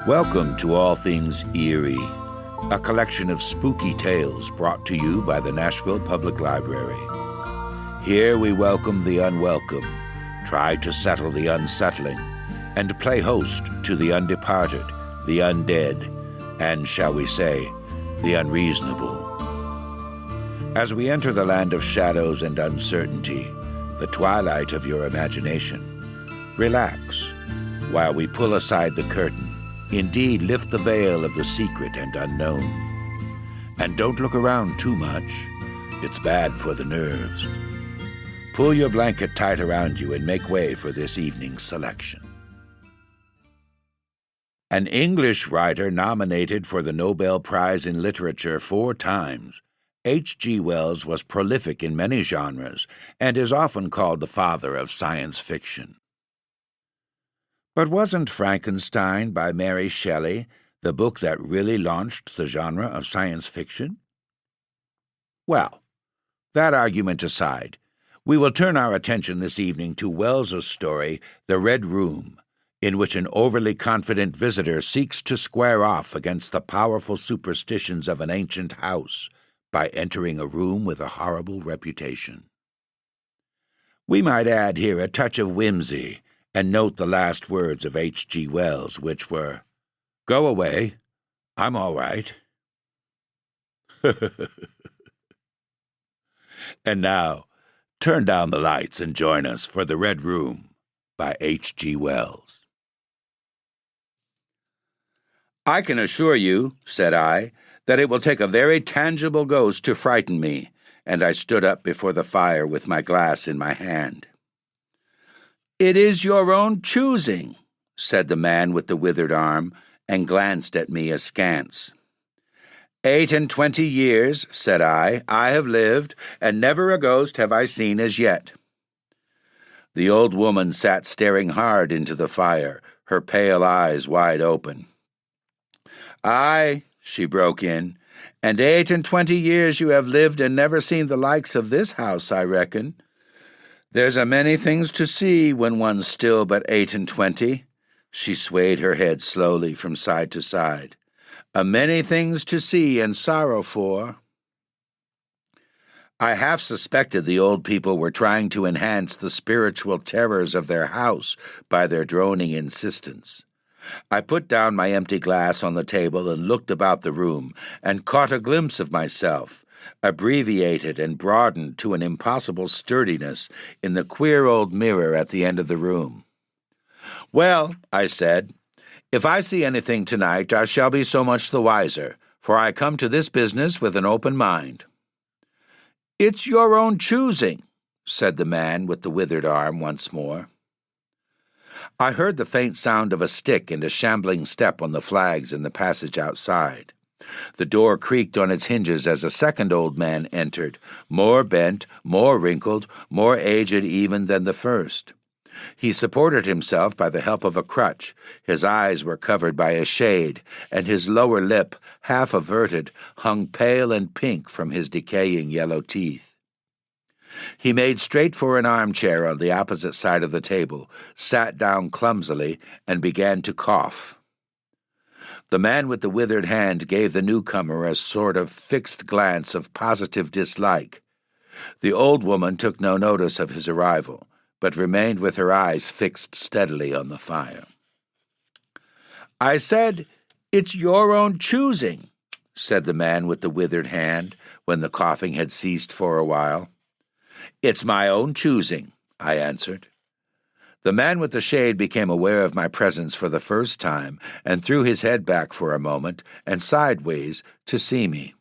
Welcome to All Things Eerie, a collection of spooky tales brought to you by the Nashville Public Library. Here we welcome the unwelcome, try to settle the unsettling, and play host to the undeparted, the undead, and, shall we say, the unreasonable. As we enter the land of shadows and uncertainty, the twilight of your imagination, relax while we pull aside the curtain. Indeed, lift the veil of the secret and unknown. And don't look around too much. It's bad for the nerves. Pull your blanket tight around you and make way for this evening's selection. An English writer nominated for the Nobel Prize in Literature 4 times, H.G. Wells was prolific in many genres and is often called the father of science fiction. But wasn't Frankenstein by Mary Shelley the book that really launched the genre of science fiction? Well, that argument aside, we will turn our attention this evening to Wells's story, The Red Room, in which an overly confident visitor seeks to square off against the powerful superstitions of an ancient house by entering a room with a horrible reputation. We might add here a touch of whimsy and note the last words of H.G. Wells, which were, "Go away, I'm all right." And now, turn down the lights and join us for The Red Room by H.G. Wells. "I can assure you," said I, "that it will take a very tangible ghost to frighten me," and I stood up before the fire with my glass in my hand. "It is your own choosing," said the man with the withered arm, and glanced at me askance. 28 years, said I have lived, and never a ghost have I seen as yet." The old woman sat staring hard into the fire, her pale eyes wide open. "Aye," she broke in, "and 28 years you have lived and never seen the likes of this house, I reckon. There's a many things to see when one's still but 28. She swayed her head slowly from side to side. "A many things to see and sorrow for." I half suspected the old people were trying to enhance the spiritual terrors of their house by their droning insistence. I put down my empty glass on the table and looked about the room, and caught a glimpse of myself, abbreviated and broadened to an impossible sturdiness in the queer old mirror at the end of the room. "Well," I said, "if I see anything tonight, I shall be so much the wiser, for I come to this business with an open mind." "It's your own choosing," said the man with the withered arm once more. I heard the faint sound of a stick and a shambling step on the flags in the passage outside. The door creaked on its hinges as a second old man entered, more bent, more wrinkled, more aged even than the first. He supported himself by the help of a crutch, his eyes were covered by a shade, and his lower lip, half averted, hung pale and pink from his decaying yellow teeth. He made straight for an armchair on the opposite side of the table, sat down clumsily, and began to cough. The man with the withered hand gave the newcomer a sort of fixed glance of positive dislike. The old woman took no notice of his arrival, but remained with her eyes fixed steadily on the fire. "I said, it's your own choosing," said the man with the withered hand, when the coughing had ceased for a while. "It's my own choosing," I answered. The man with the shade became aware of my presence for the first time and threw his head back for a moment and sideways to see me.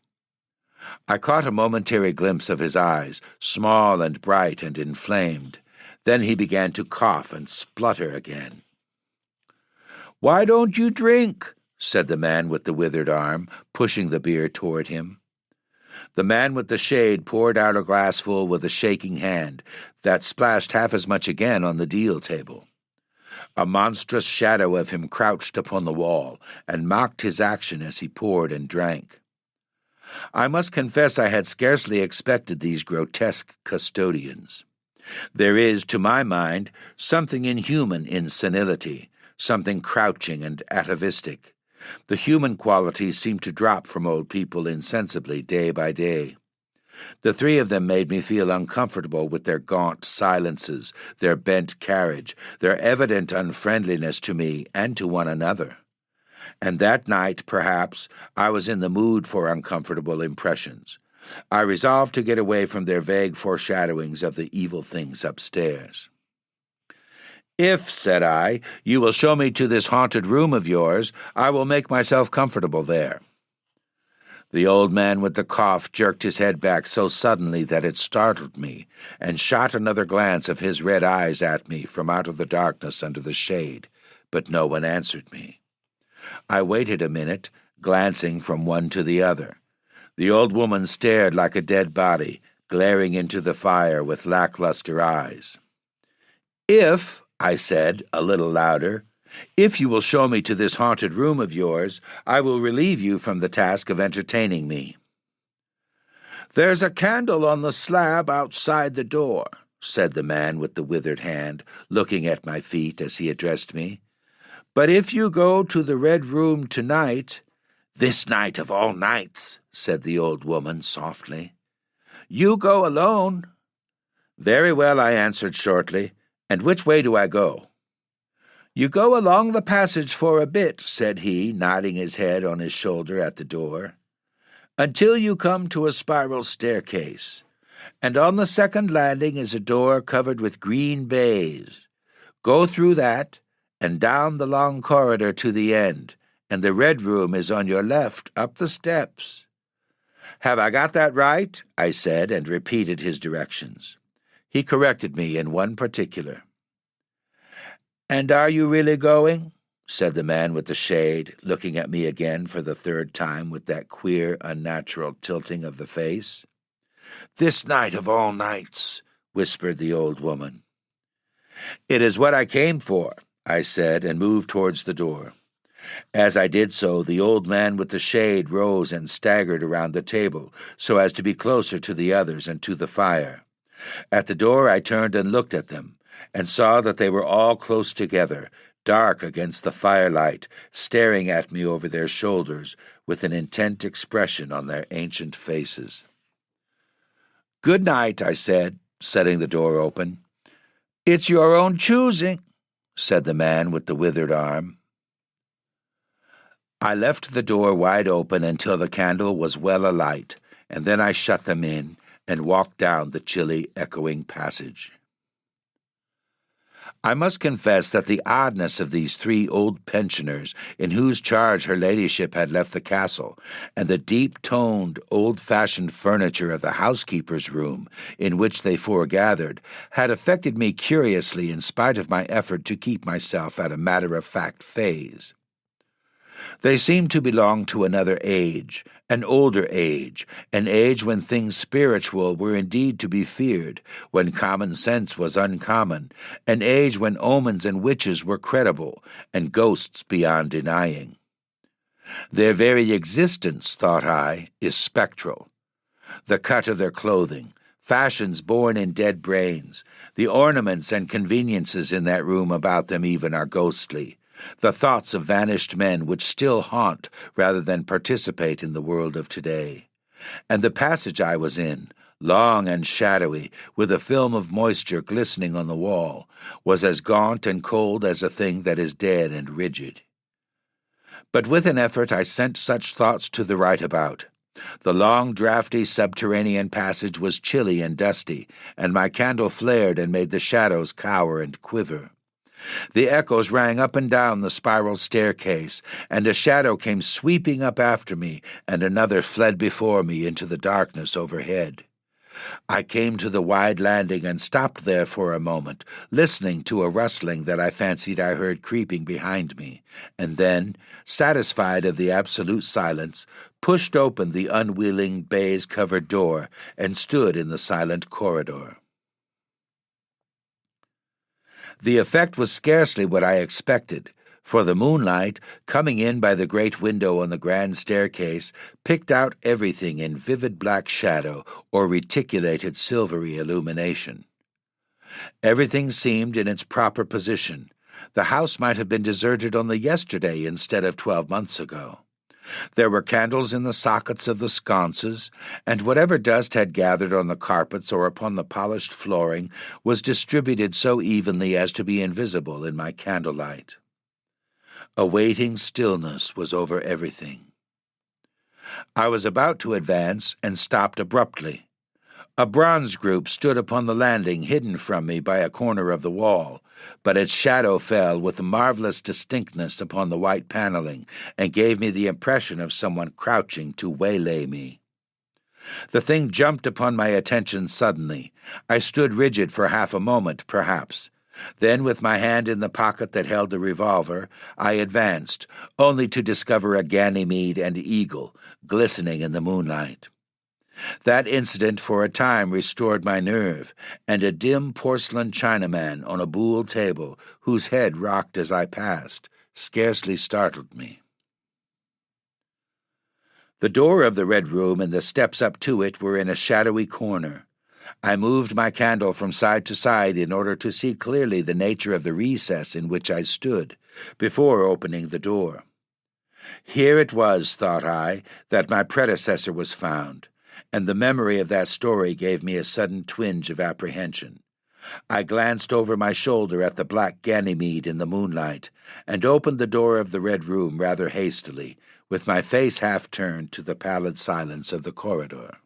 I caught a momentary glimpse of his eyes, small and bright and inflamed. Then he began to cough and splutter again. "Why don't you drink?" said the man with the withered arm, pushing the beer toward him. The man with the shade poured out a glassful with a shaking hand that splashed half as much again on the deal table. A monstrous shadow of him crouched upon the wall and mocked his action as he poured and drank. I must confess I had scarcely expected these grotesque custodians. There is, to my mind, something inhuman in senility, something crouching and atavistic. The human qualities seemed to drop from old people insensibly day by day. The three of them made me feel uncomfortable with their gaunt silences, their bent carriage, their evident unfriendliness to me and to one another. And that night, perhaps, I was in the mood for uncomfortable impressions. I resolved to get away from their vague foreshadowings of the evil things upstairs. "If," said I, "you will show me to this haunted room of yours, I will make myself comfortable there." The old man with the cough jerked his head back so suddenly that it startled me, and shot another glance of his red eyes at me from out of the darkness under the shade, but no one answered me. I waited a minute, glancing from one to the other. The old woman stared like a dead body, glaring into the fire with lackluster eyes. "If," I said, a little louder, "if you will show me to this haunted room of yours, I will relieve you from the task of entertaining me." "There's a candle on the slab outside the door," said the man with the withered hand, looking at my feet as he addressed me. "But if you go to the red room tonight—" "This night of all nights," said the old woman softly. "You go alone." "Very well," I answered shortly. "And which way do I go?" "You go along the passage for a bit," said he, nodding his head on his shoulder at the door, "until you come to a spiral staircase. And on the second landing is a door covered with green baize. Go through that, and down the long corridor to the end, and the red room is on your left, up the steps." "Have I got that right?" I said, and repeated his directions. He corrected me in one particular. "And are you really going?" said the man with the shade, looking at me again for the third time with that queer, unnatural tilting of the face. "This night of all nights," whispered the old woman. "It is what I came for," I said, and moved towards the door. As I did so, the old man with the shade rose and staggered around the table, so as to be closer to the others and to the fire. At the door I turned and looked at them, and saw that they were all close together, dark against the firelight, staring at me over their shoulders with an intent expression on their ancient faces. "Good night," I said, setting the door open. "It's your own choosing," said the man with the withered arm. I left the door wide open until the candle was well alight, and then I shut them in and walked down the chilly, echoing passage. I must confess that the oddness of these three old pensioners in whose charge her ladyship had left the castle, and the deep-toned, old-fashioned furniture of the housekeeper's room in which they foregathered, had affected me curiously in spite of my effort to keep myself at a matter-of-fact phase. They seemed to belong to another age, an older age, an age when things spiritual were indeed to be feared, when common sense was uncommon, an age when omens and witches were credible, and ghosts beyond denying. Their very existence, thought I, is spectral. The cut of their clothing, fashions born in dead brains, the ornaments and conveniences in that room about them even are ghostly. The thoughts of vanished men which still haunt rather than participate in the world of today. And the passage I was in, long and shadowy, with a film of moisture glistening on the wall, was as gaunt and cold as a thing that is dead and rigid. But with an effort I sent such thoughts to the right about. The long, draughty subterranean passage was chilly and dusty, and my candle flared and made the shadows cower and quiver. The echoes rang up and down the spiral staircase, and a shadow came sweeping up after me, and another fled before me into the darkness overhead. I came to the wide landing and stopped there for a moment, listening to a rustling that I fancied I heard creeping behind me, and then, satisfied of the absolute silence, pushed open the unwilling baize-covered door and stood in the silent corridor. The effect was scarcely what I expected, for the moonlight, coming in by the great window on the grand staircase, picked out everything in vivid black shadow or reticulated silvery illumination. Everything seemed in its proper position, The house might have been deserted only yesterday instead of 12 months ago. There were candles in the sockets of the sconces, and whatever dust had gathered on the carpets or upon the polished flooring was distributed so evenly as to be invisible in my candlelight. A waiting stillness was over everything. I was about to advance and stopped abruptly. A bronze group stood upon the landing, hidden from me by a corner of the wall, but its shadow fell with marvelous distinctness upon the white paneling and gave me the impression of someone crouching to waylay me. The thing jumped upon my attention suddenly. I stood rigid for half a moment, perhaps. Then, with my hand in the pocket that held the revolver, I advanced, only to discover a Ganymede and eagle glistening in the moonlight. That incident for a time restored my nerve, and a dim porcelain Chinaman on a buhl table, whose head rocked as I passed, scarcely startled me. The door of the Red Room and the steps up to it were in a shadowy corner. I moved my candle from side to side in order to see clearly the nature of the recess in which I stood, before opening the door. Here it was, thought I, that my predecessor was found, and the memory of that story gave me a sudden twinge of apprehension. I glanced over my shoulder at the black Ganymede in the moonlight, and opened the door of the Red Room rather hastily, with my face half turned to the pallid silence of the corridor.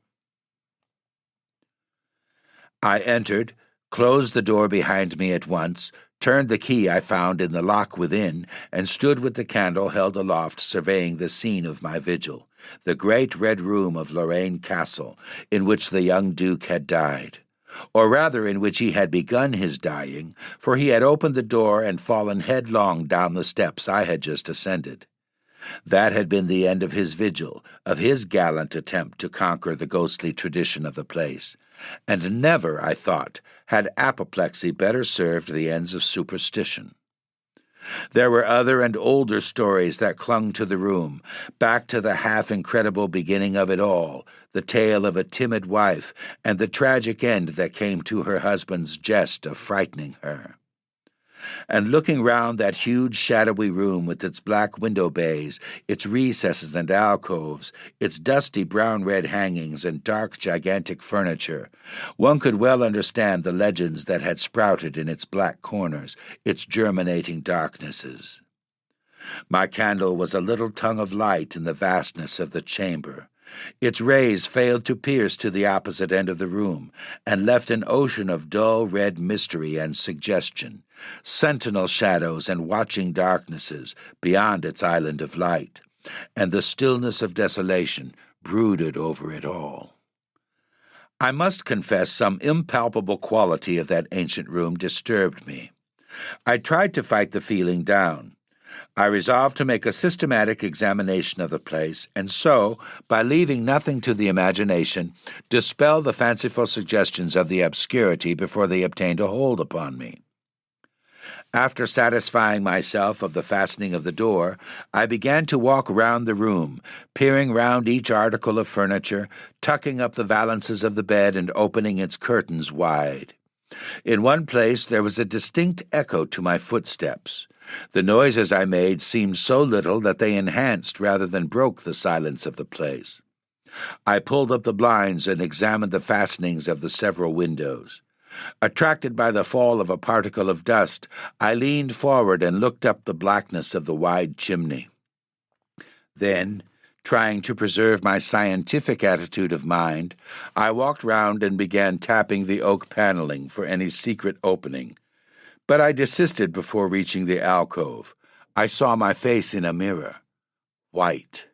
I entered, closed the door behind me at once, turned the key I found in the lock within, and stood with the candle held aloft surveying the scene of my vigil, the great Red Room of Lorraine Castle, in which the young Duke had died, or rather in which he had begun his dying, for he had opened the door and fallen headlong down the steps I had just ascended. That had been the end of his vigil, of his gallant attempt to conquer the ghostly tradition of the place, and never, I thought, had apoplexy better served the ends of superstition. There were other and older stories that clung to the room, back to the half-incredible beginning of it all, the tale of a timid wife and the tragic end that came to her husband's jest of frightening her. And looking round that huge shadowy room with its black window bays, its recesses and alcoves, its dusty brown-red hangings and dark gigantic furniture, one could well understand the legends that had sprouted in its black corners, its germinating darknesses. My candle was a little tongue of light in the vastness of the chamber. Its rays failed to pierce to the opposite end of the room, and left an ocean of dull red mystery and suggestion, sentinel shadows and watching darknesses beyond its island of light, and the stillness of desolation brooded over it all. I must confess some impalpable quality of that ancient room disturbed me. I tried to fight the feeling down. I resolved to make a systematic examination of the place, and so, by leaving nothing to the imagination, dispel the fanciful suggestions of the obscurity before they obtained a hold upon me. After satisfying myself of the fastening of the door, I began to walk round the room, peering round each article of furniture, tucking up the valances of the bed and opening its curtains wide. In one place there was a distinct echo to my footsteps. The noises I made seemed so little that they enhanced rather than broke the silence of the place. I pulled up the blinds and examined the fastenings of the several windows. Attracted by the fall of a particle of dust, I leaned forward and looked up the blackness of the wide chimney. Then, trying to preserve my scientific attitude of mind, I walked round and began tapping the oak paneling for any secret opening. But I desisted before reaching the alcove. I saw my face in a mirror, white.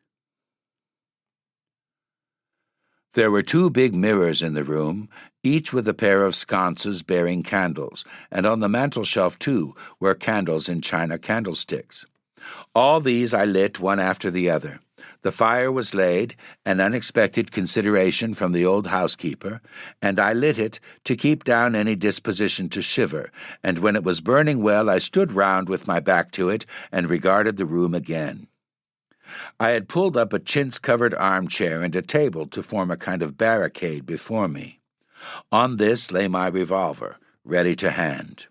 There were 2 big mirrors in the room, each with a pair of sconces bearing candles, and on the mantel-shelf, too, were candles in china candlesticks. All these I lit one after the other. The fire was laid, an unexpected consideration from the old housekeeper, and I lit it to keep down any disposition to shiver, and when it was burning well I stood round with my back to it and regarded the room again. I had pulled up a chintz-covered armchair and a table to form a kind of barricade before me. On this lay my revolver, ready to hand.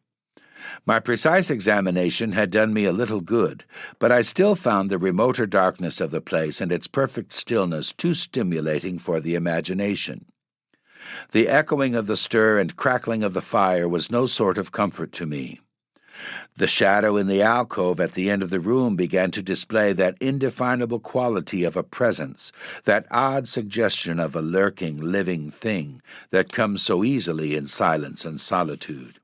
My precise examination had done me a little good, but I still found the remoter darkness of the place and its perfect stillness too stimulating for the imagination. The echoing of the stir and crackling of the fire was no sort of comfort to me. The shadow in the alcove at the end of the room began to display that indefinable quality of a presence, that odd suggestion of a lurking, living thing that comes so easily in silence and solitude.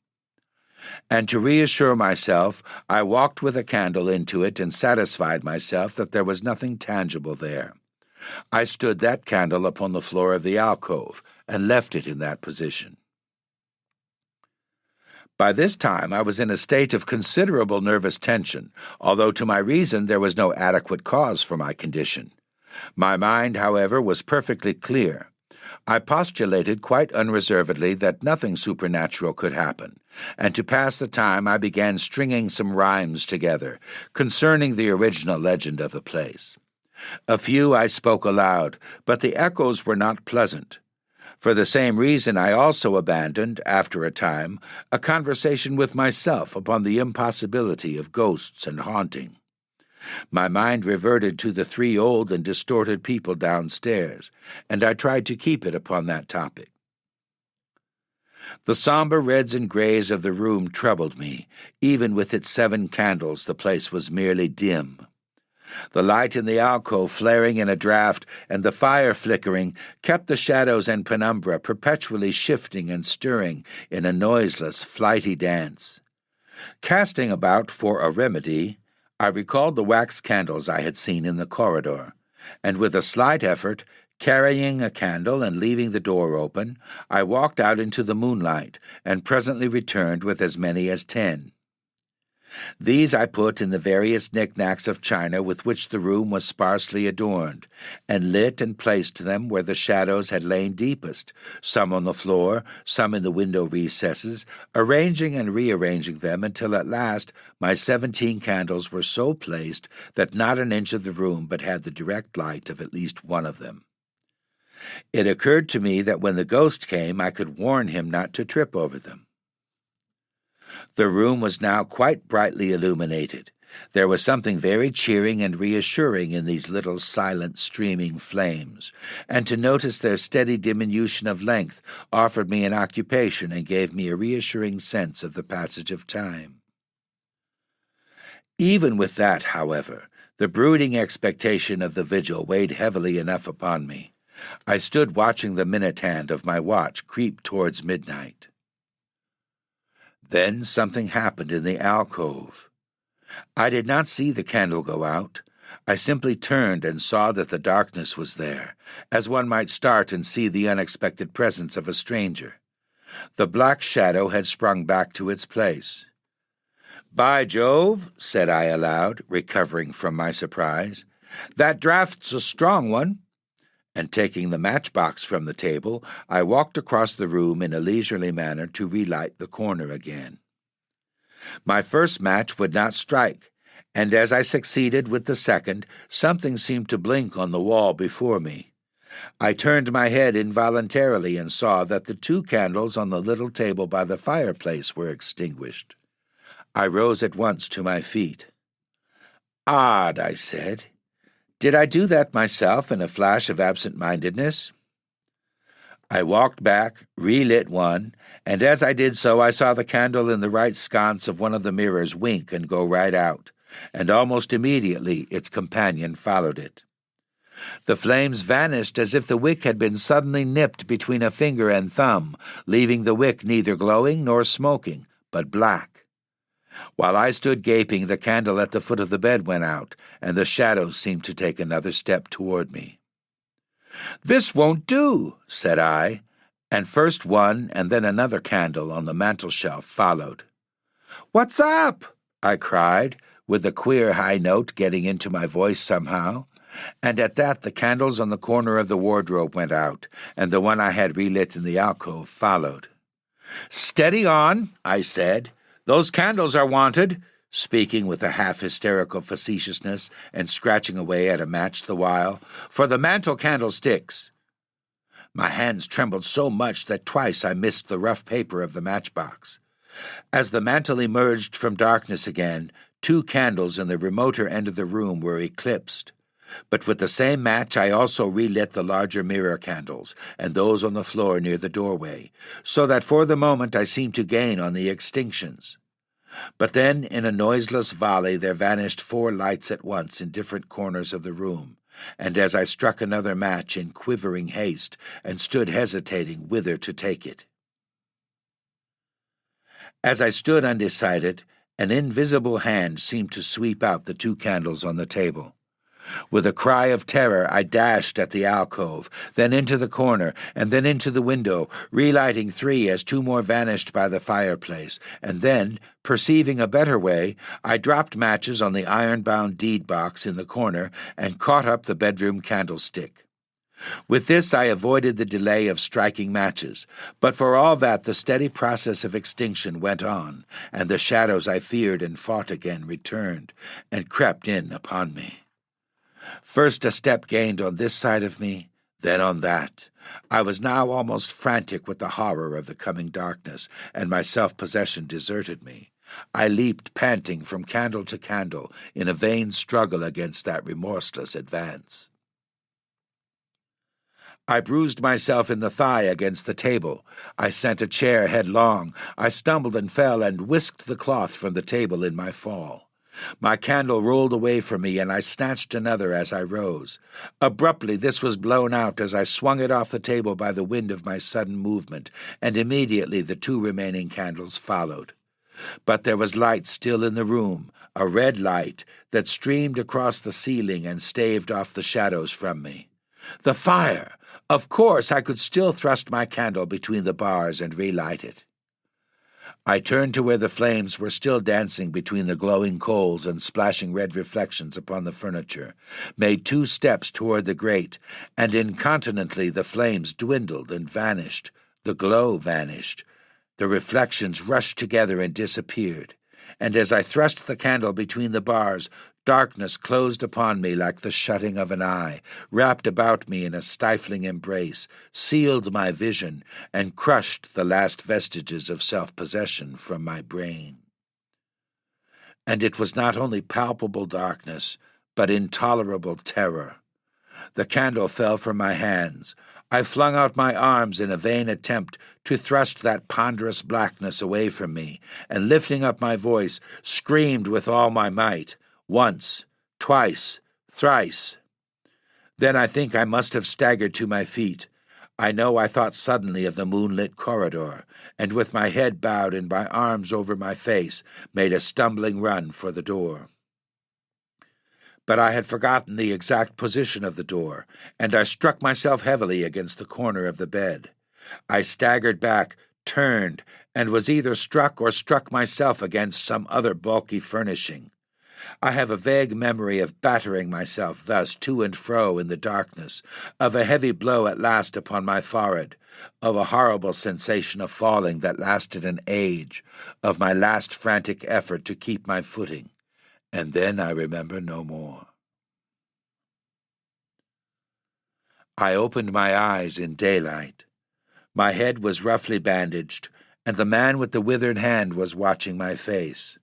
And to reassure myself, I walked with a candle into it and satisfied myself that there was nothing tangible there. I stood that candle upon the floor of the alcove and left it in that position. By this time I was in a state of considerable nervous tension, although to my reason there was no adequate cause for my condition. My mind, however, was perfectly clear. I postulated quite unreservedly that nothing supernatural could happen, and to pass the time I began stringing some rhymes together concerning the original legend of the place. A few I spoke aloud, but the echoes were not pleasant. For the same reason I also abandoned, after a time, a conversation with myself upon the impossibility of ghosts and haunting. My mind reverted to the 3 old and distorted people downstairs, and I tried to keep it upon that topic. The somber reds and grays of the room troubled me. Even with its 7 candles, the place was merely dim. The light in the alcove flaring in a draught and the fire flickering kept the shadows and penumbra perpetually shifting and stirring in a noiseless, flighty dance. Casting about for a remedy, I recalled the wax candles I had seen in the corridor, and with a slight effort, carrying a candle and leaving the door open, I walked out into the moonlight and presently returned with as many as 10. These I put in the various knickknacks of china with which the room was sparsely adorned, and lit and placed them where the shadows had lain deepest, some on the floor, some in the window recesses, arranging and rearranging them until at last my 17 candles were so placed that not an inch of the room but had the direct light of at least one of them. It occurred to me that when the ghost came I could warn him not to trip over them. The room was now quite brightly illuminated. There was something very cheering and reassuring in these little silent streaming flames, and to notice their steady diminution of length offered me an occupation and gave me a reassuring sense of the passage of time. Even with that, however, the brooding expectation of the vigil weighed heavily enough upon me. I stood watching the minute hand of my watch creep towards midnight. Then something happened in the alcove. I did not see the candle go out. I simply turned and saw that the darkness was there, as one might start and see the unexpected presence of a stranger. The black shadow had sprung back to its place. "By Jove," said I aloud, recovering from my surprise, "that draft's a strong one." And taking the matchbox from the table, I walked across the room in a leisurely manner to relight the corner again. My first match would not strike, and as I succeeded with the second, something seemed to blink on the wall before me. I turned my head involuntarily and saw that the 2 candles on the little table by the fireplace were extinguished. I rose at once to my feet. "Odd," I said. "Did I do that myself in a flash of absent-mindedness?" I walked back, relit one, and as I did so I saw the candle in the right sconce of one of the mirrors wink and go right out, and almost immediately its companion followed it. The flames vanished as if the wick had been suddenly nipped between a finger and thumb, leaving the wick neither glowing nor smoking, but black. While I stood gaping, the candle at the foot of the bed went out, and the shadows seemed to take another step toward me. "This won't do," said I, and first one and then another candle on the mantel-shelf followed. "What's up?" I cried, with a queer high note getting into my voice somehow, and at that the candles on the corner of the wardrobe went out, and the one I had relit in the alcove followed. "Steady on," I said. "Those candles are wanted," speaking with a half-hysterical facetiousness and scratching away at a match the while, "for the mantel candlesticks." My hands trembled so much that twice I missed the rough paper of the matchbox. As the mantle emerged from darkness again, 2 candles in the remoter end of the room were eclipsed. But with the same match I also relit the larger mirror candles, and those on the floor near the doorway, so that for the moment I seemed to gain on the extinctions. But then, in a noiseless volley, there vanished 4 lights at once in different corners of the room, and as I struck another match in quivering haste, and stood hesitating whither to take it. As I stood undecided, an invisible hand seemed to sweep out the 2 candles on the table. With a cry of terror, I dashed at the alcove, then into the corner, and then into the window, relighting 3 as 2 more vanished by the fireplace, and then, perceiving a better way, I dropped matches on the iron-bound deed box in the corner and caught up the bedroom candlestick. With this I avoided the delay of striking matches, but for all that the steady process of extinction went on, and the shadows I feared and fought again returned and crept in upon me. First a step gained on this side of me, then on that. I was now almost frantic with the horror of the coming darkness, and my self-possession deserted me. I leaped panting from candle to candle in a vain struggle against that remorseless advance. I bruised myself in the thigh against the table. I sent a chair headlong. I stumbled and fell and whisked the cloth from the table in my fall. My candle rolled away from me, and I snatched another as I rose. Abruptly this was blown out as I swung it off the table by the wind of my sudden movement, and immediately the 2 remaining candles followed. But there was light still in the room, a red light that streamed across the ceiling and staved off the shadows from me. The fire! Of course I could still thrust my candle between the bars and relight it. I turned to where the flames were still dancing between the glowing coals and splashing red reflections upon the furniture, made 2 steps toward the grate, and incontinently the flames dwindled and vanished. The glow vanished. The reflections rushed together and disappeared, and as I thrust the candle between the bars, darkness closed upon me like the shutting of an eye, wrapped about me in a stifling embrace, sealed my vision, and crushed the last vestiges of self-possession from my brain. And it was not only palpable darkness, but intolerable terror. The candle fell from my hands. I flung out my arms in a vain attempt to thrust that ponderous blackness away from me, and lifting up my voice, screamed with all my might. Once, twice, thrice. Then I think I must have staggered to my feet. I know I thought suddenly of the moonlit corridor, and with my head bowed and my arms over my face, made a stumbling run for the door. But I had forgotten the exact position of the door, and I struck myself heavily against the corner of the bed. I staggered back, turned, and was either struck or struck myself against some other bulky furnishing. I have a vague memory of battering myself thus to and fro in the darkness, of a heavy blow at last upon my forehead, of a horrible sensation of falling that lasted an age, of my last frantic effort to keep my footing, and then I remember no more. I opened my eyes in daylight. My head was roughly bandaged, and the man with the withered hand was watching my face.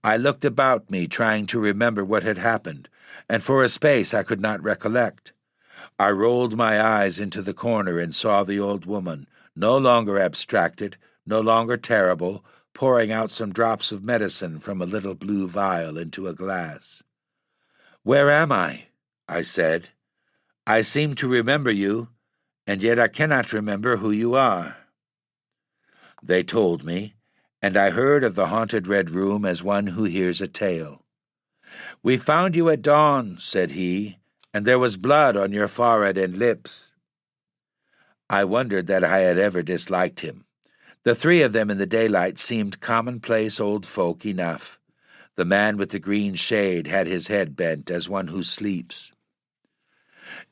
I looked about me, trying to remember what had happened, and for a space I could not recollect. I rolled my eyes into the corner and saw the old woman, no longer abstracted, no longer terrible, pouring out some drops of medicine from a little blue vial into a glass. "Where am I?" I said. "I seem to remember you, and yet I cannot remember who you are." They told me, and I heard of the haunted Red Room as one who hears a tale. "We found you at dawn," said he, "and there was blood on your forehead and lips." I wondered that I had ever disliked him. The 3 of them in the daylight seemed commonplace old folk enough. The man with the green shade had his head bent as one who sleeps.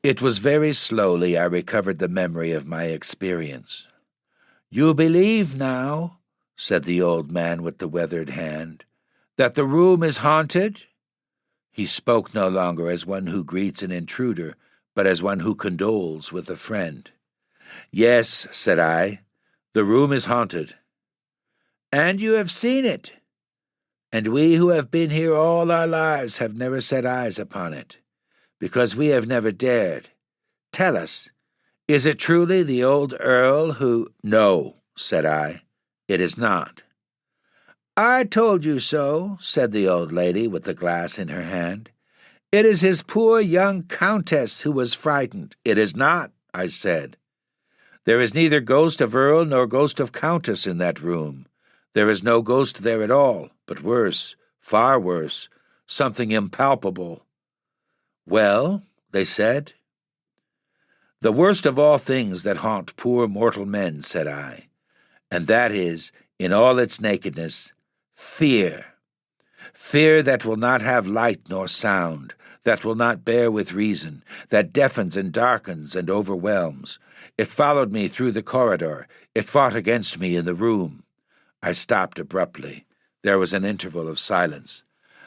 It was very slowly I recovered the memory of my experience. "You believe now," said the old man with the weathered hand, "that the room is haunted?" He spoke no longer as one who greets an intruder, but as one who condoles with a friend. "Yes," said I, "the room is haunted." And you have seen it. And we who have been here all our lives have never set eyes upon it, because we have never dared. Tell us, is it truly the old Earl who—" "No," said I, "it is not." "I told you so," said the old lady with the glass in her hand. "It is his poor young countess who was frightened." "It is not," I said. "There is neither ghost of Earl nor ghost of countess in that room. There is no ghost there at all, but worse, far worse, something impalpable." "Well," they said. "The worst of all things that haunt poor mortal men," said I, "and that is, in all its nakedness, fear. Fear that will not have light nor sound, that will not bear with reason, that deafens and darkens and overwhelms. It followed me through the corridor. It fought against me in the room." I stopped abruptly. There was an interval of silence.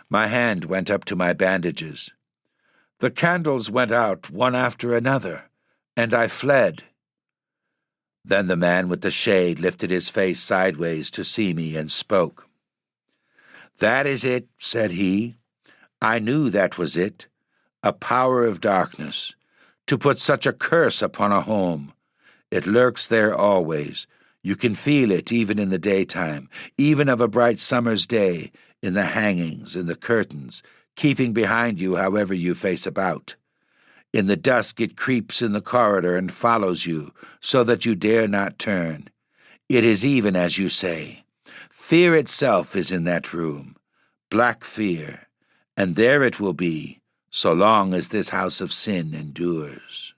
My hand went up to my bandages. The candles went out one after another, and I fled. Then the man with the shade lifted his face sideways to see me and spoke. "That is it," said he. "I knew that was it. A power of darkness, to put such a curse upon a home. It lurks there always. You can feel it even in the daytime, even of a bright summer's day, in the hangings, in the curtains, keeping behind you however you face about. In the dusk it creeps in the corridor and follows you, so that you dare not turn. It is even as you say. Fear itself is in that room, black fear, and there it will be, so long as this house of sin endures."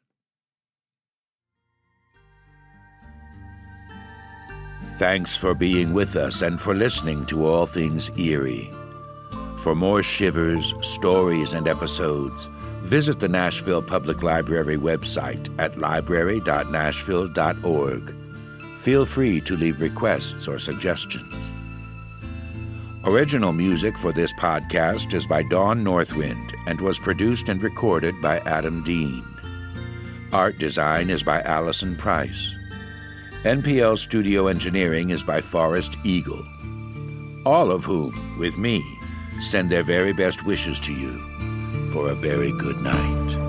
Thanks for being with us and for listening to All Things Eerie. For more shivers, stories, and episodes, visit the Nashville Public Library website at library.nashville.org. Feel free to leave requests or suggestions. Original music for this podcast is by Dawn Northwind and was produced and recorded by Adam Dean. Art design is by Allison Price. NPL studio engineering is by Forrest Eagle. All of whom, with me, send their very best wishes to you for a very good night.